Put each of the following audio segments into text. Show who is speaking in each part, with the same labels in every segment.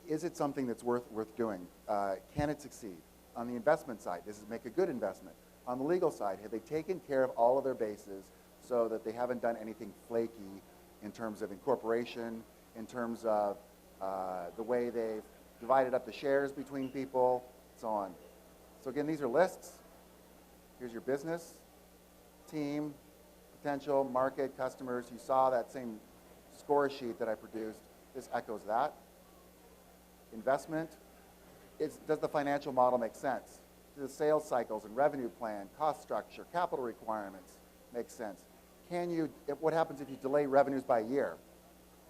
Speaker 1: is it something that's worth doing? Can it succeed? On the investment side, does it make a good investment? On the legal side, have they taken care of all of their bases so that they haven't done anything flaky in terms of incorporation, in terms of the way they've divided up the shares between people, so on. So again, these are lists. Here's your business, team, potential, market, customers. You saw that same score sheet that I produced. This echoes that. Investment. Does the financial model make sense? Do the sales cycles and revenue plan, cost structure, capital requirements make sense? What happens if you delay revenues by a year?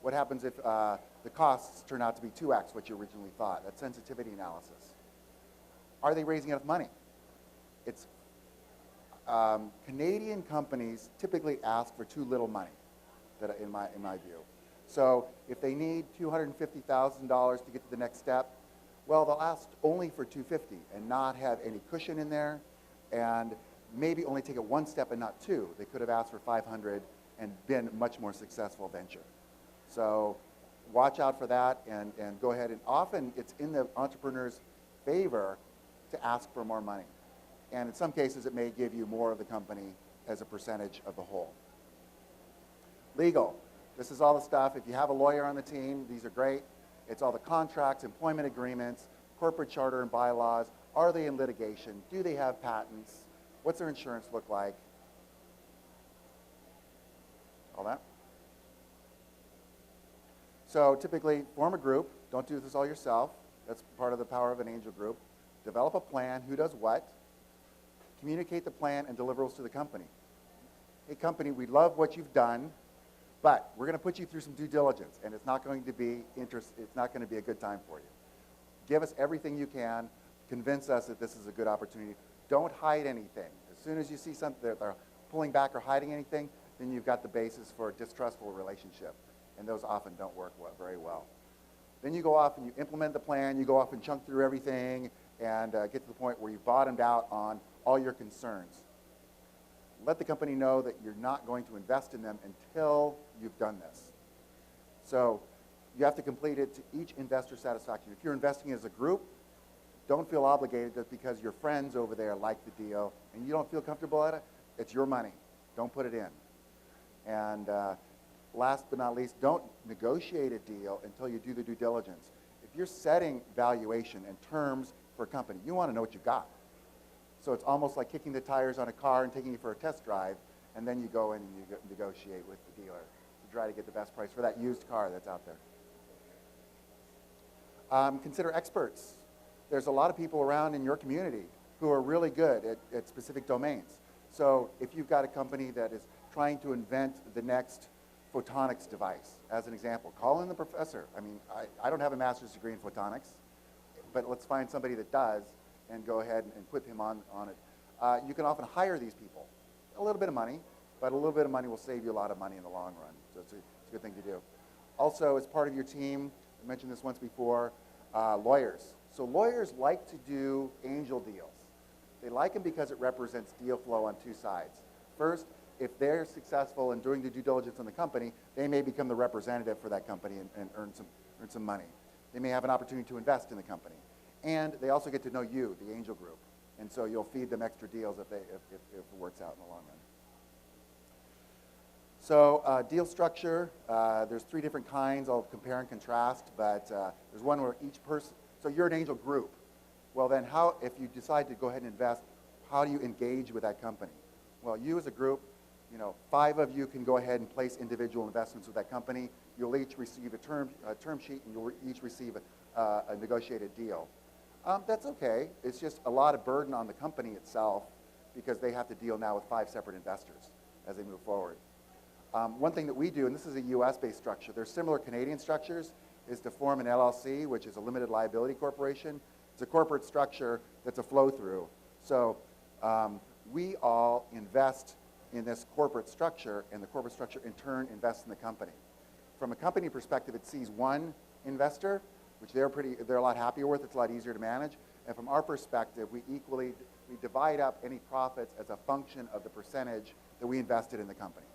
Speaker 1: What happens if the costs turn out to be 2x what you originally thought? That's sensitivity analysis. Are they raising enough money? It's Canadian companies typically ask for too little money, in my view. So if they need $250,000 to get to the next step, well, they'll ask only for $250,000 and not have any cushion in there, and maybe only take it one step and not two. They could have asked for $500,000 and been a much more successful venture. So watch out for that and go ahead. And often it's in the entrepreneur's favor to ask for more money. And in some cases, it may give you more of the company as a percentage of the whole. Legal. This is all the stuff. If you have a lawyer on the team, these are great. It's all the contracts, employment agreements, corporate charter and bylaws. Are they in litigation? Do they have patents? What's their insurance look like? All that. So typically, form a group. Don't do this all yourself. That's part of the power of an angel group. Develop a plan. Who does what? Communicate the plan and deliverables to the company. Hey, company, we love what you've done, but we're going to put you through some due diligence, and it's not going to be a good time for you. Give us everything you can. Convince us that this is a good opportunity. Don't hide anything. As soon as you see something that they're pulling back or hiding anything, then you've got the basis for a distrustful relationship, and those often don't work very well. Then you go off and you implement the plan. You go off and chunk through everything and get to the point where you've bottomed out on all your concerns. Let the company know that you're not going to invest in them until you've done this. So you have to complete it to each investor's satisfaction. If you're investing as a group, don't feel obligated just because your friends over there like the deal and you don't feel comfortable at it. It's your money. Don't put it in. And last but not least, don't negotiate a deal until you do the due diligence. If you're setting valuation and terms for a company, you want to know what you got. So it's almost like kicking the tires on a car and taking it for a test drive, and then you go in and you negotiate with the dealer to try to get the best price for that used car that's out there. Consider experts. There's a lot of people around in your community who are really good at specific domains. So if you've got a company that is trying to invent the next photonics device, as an example, call in the professor. I mean, I don't have a master's degree in photonics, but let's find somebody that does and go ahead and put him on it. You can often hire these people. A little bit of money, but a little bit of money will save you a lot of money in the long run. So it's a good thing to do. Also, as part of your team, I mentioned this once before, lawyers. So lawyers like to do angel deals. They like them because it represents deal flow on two sides. First, if they're successful in doing the due diligence on the company, they may become the representative for that company and earn some money. They may have an opportunity to invest in the company. And they also get to know you, the angel group. And so you'll feed them extra deals if it works out in the long run. So deal structure, there's 3 different kinds. I'll compare and contrast, but there's one where each person, so you're an angel group. Well then, if you decide to go ahead and invest, how do you engage with that company? Well, you as a group, 5 of you can go ahead and place individual investments with that company. You'll each receive a term sheet, and you'll each receive a negotiated deal. That's okay. It's just a lot of burden on the company itself because they have to deal now with 5 separate investors as they move forward. One thing that we do, and this is a US-based structure, there's similar Canadian structures, is to form an LLC, which is a limited liability corporation. It's a corporate structure that's a flow-through. So we all invest in this corporate structure, and the corporate structure in turn invests in the company. From a company perspective, it sees one investor, which they're a lot happier with. It's a lot easier to manage. And from our perspective, we divide up any profits as a function of the percentage that we invested in the company.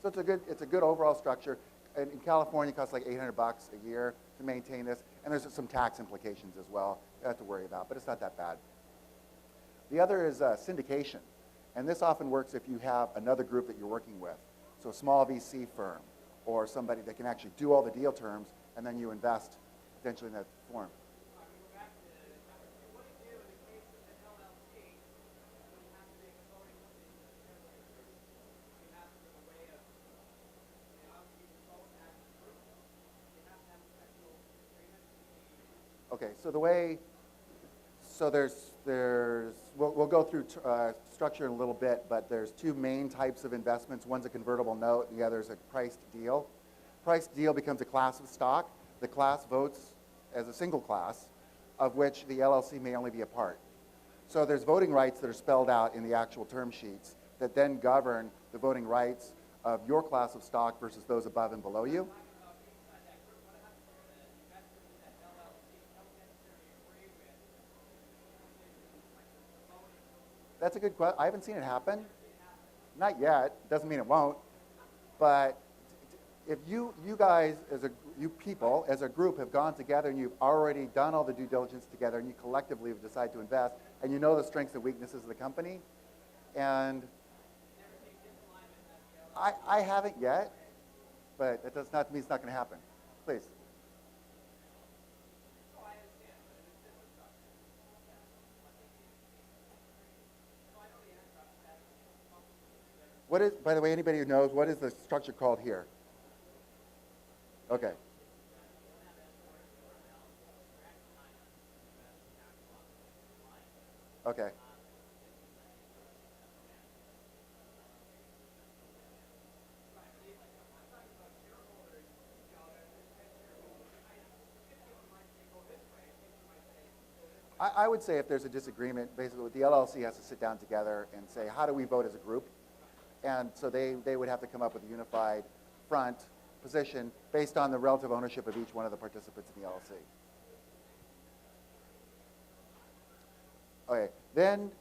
Speaker 1: So it's a good overall structure. in California, it costs like $800 a year to maintain this, and there's some tax implications as well you have to worry about, but it's not that bad. The other is syndication, and this often works if you have another group that you're working with, so a small VC firm or somebody that can actually do all the deal terms, and then you invest potentially in that form. Okay, so the way, so we'll go through structure in a little bit, but there's two main types of investments. One's a convertible note, and the other is a priced deal. Priced deal becomes a class of stock. The class votes as a single class, of which the LLC may only be a part. So there's voting rights that are spelled out in the actual term sheets that then govern the voting rights of your class of stock versus those above and below you. That's a good question. I haven't seen it happen. Not yet. Doesn't mean it won't. But if you guys, you people, as a group, have gone together and you've already done all the due diligence together and you collectively have decided to invest and you know the strengths and weaknesses of the company, and I haven't yet, but that does not mean it's not going to happen. Please. What is, by the way, anybody who knows, what is the structure called here? Okay. Okay. I would say if there's a disagreement, basically the LLC has to sit down together and say, how do we vote as a group? And so they would have to come up with a unified front position based on the relative ownership of each one of the participants in the LLC. Okay, then